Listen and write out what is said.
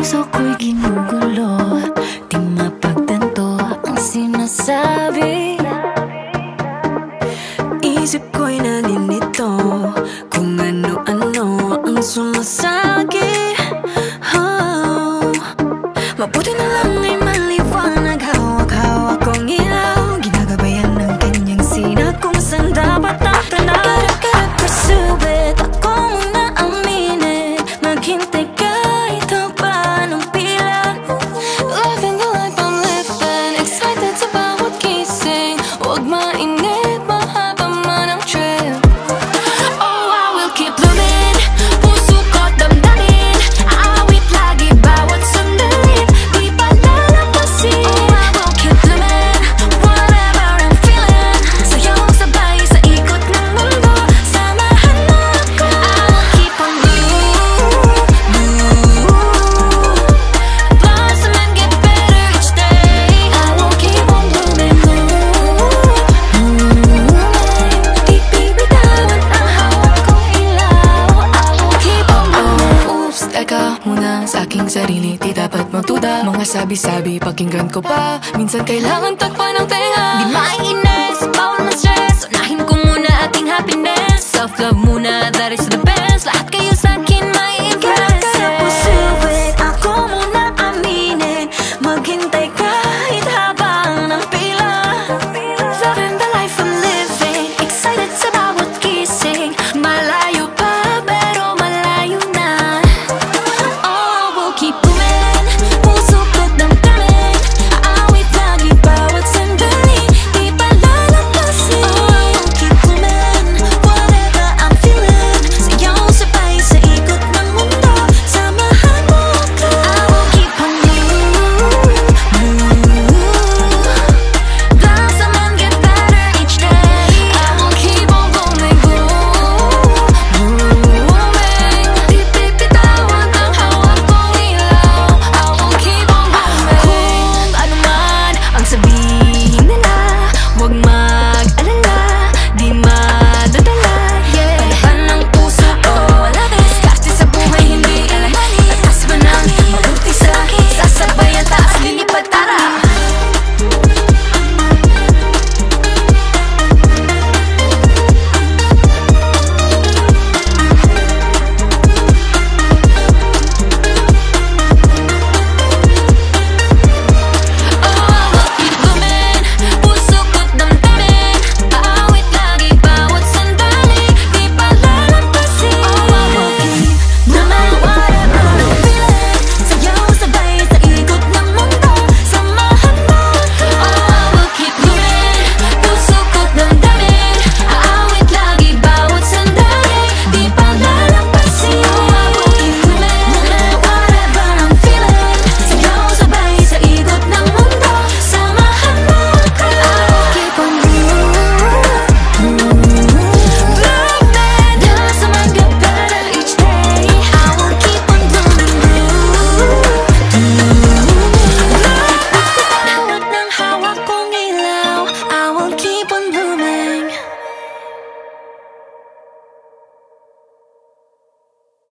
Puso ko'y ginugulo, di mapagtanto ang sinasabi. Isip ko'y naninito kung ano-ano ang sumasagi. Mabuti na lang ay maliwanag, hawak-hawak kong ilaw, ginagabayan ng kanyang sina kung saan dapat ang tanaw. Gotta pursue it, ako muna aminin, maghintay kahit haba ng pila. Living the life I'm living, excited sa bawat gising, huwag mainip, mahaba man ang trip. Oh, I will keep living, puso ko't damdamin, awit lagi bawat sandali, di pa lalampasin. Oh, I will keep living, whatever I'm feeling, sayaw sabay sa ikot ng mundo, samahan mo ako. I will keep on blossom and get better each day. I will keep on blooming, di bibitawan ang hawak kong ilaw. I will keep on blooming. Oops, teka muna sa aking sarili, di dapat magduda. Mga sabi-sabi, pakinggan ko pa, minsan kailangan takpan ng tenga. Di mainam